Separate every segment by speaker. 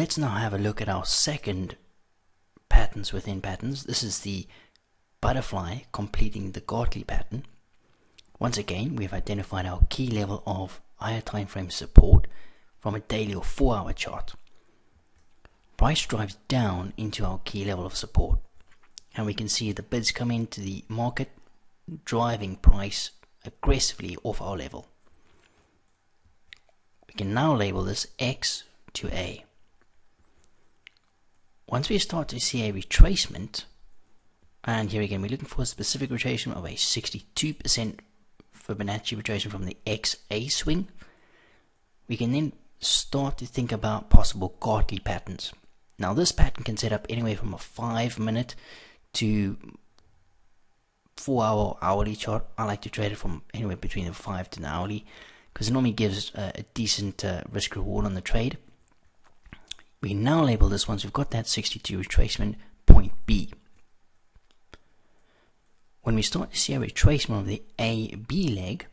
Speaker 1: let's now have a look at our second patterns within patterns. This is the butterfly completing the Gartley pattern. Once again, we've identified our key level of higher time frame support from a daily or 4-hour chart. Price drives down into our key level of support, and we can see the bids come into the market, driving price aggressively off our level. We can now label this X to A. Once we start to see a retracement, and here again we're looking for a specific retracement of a 62% Fibonacci retracement from the XA swing, we can then start to think about possible Gartley patterns. Now this pattern can set up anywhere from a 5-minute to 4-hour hourly chart. I like to trade it from anywhere between the 5 to an hourly because it normally gives a decent risk reward on the trade. We now label this, once we've got that 62 retracement, point B. When we start to see a retracement of the AB leg,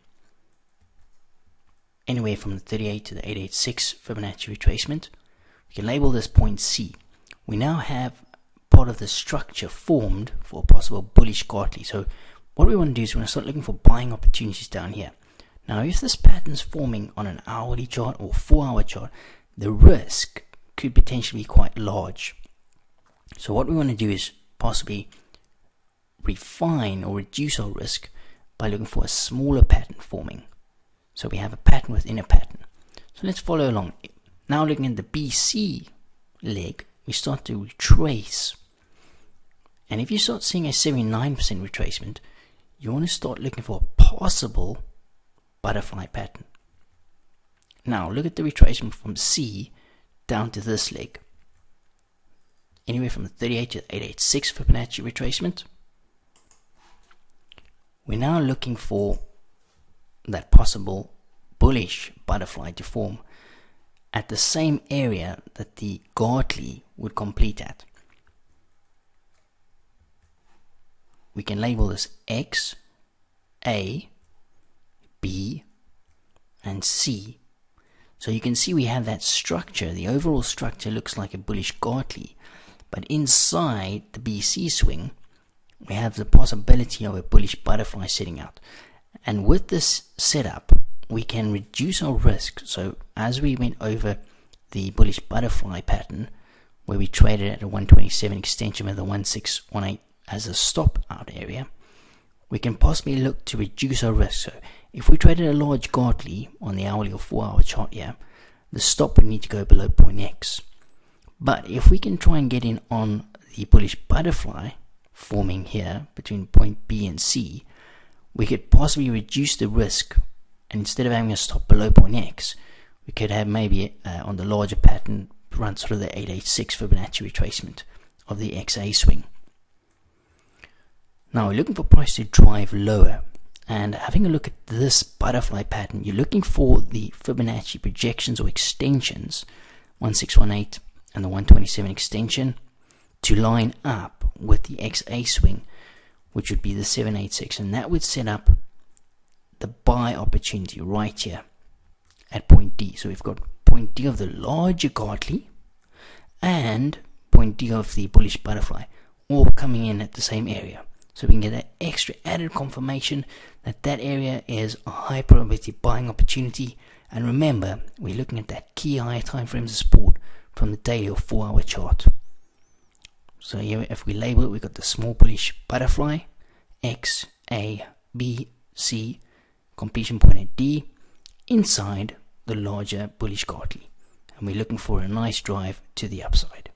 Speaker 1: anywhere from the 38 to the 886 Fibonacci retracement, we can label this point C. We now have part of the structure formed for a possible bullish Gartley. So what we want to do is we want to start looking for buying opportunities down here. Now if this pattern is forming on an hourly chart or 4-hour chart, the risk could potentially be quite large. So what we want to do is possibly refine or reduce our risk by looking for a smaller pattern forming. So we have a pattern within a pattern. So let's follow along. Now looking at the BC leg, we start to retrace. And if you start seeing a 79% retracement, you want to start looking for a possible butterfly pattern. Now look at the retracement from C down to this leg. Anywhere from the 38 to the 886 Fibonacci retracement. We're now looking for that possible bullish butterfly to form at the same area that the Gartley would complete at. We can label this X, A, B, and C. So you can see we have that structure. The overall structure looks like a bullish Gartley, but inside the BC swing we have the possibility of a bullish butterfly setting out. And with this setup we can reduce our risk. So as we went over the bullish butterfly pattern where we traded at a 127 extension with a 1618 as a stop out area, we can possibly look to reduce our risk. So if we traded a large Gartley on the hourly or 4-hour chart here, the stop would need to go below point X. But if we can try and get in on the bullish butterfly forming here between point B and C, we could possibly reduce the risk, and instead of having a stop below point X, we could have maybe on the larger pattern run sort of the 886 Fibonacci retracement of the XA swing. Now we're looking for price to drive lower, and having a look at this butterfly pattern, you're looking for the Fibonacci projections or extensions 1618 and the 127 extension to line up with the XA swing, which would be the 786, and that would set up the buy opportunity right here at point D. So we've got point D of the larger Gartley and point D of the bullish butterfly all coming in at the same area. So we can get that extra added confirmation that that area is a high probability buying opportunity. And remember, we're looking at that key high time frames of support from the daily or 4-hour chart. So here, if we label it, we've got the small bullish butterfly, X, A, B, C, completion point at D, inside the larger bullish Gartley. And we're looking for a nice drive to the upside.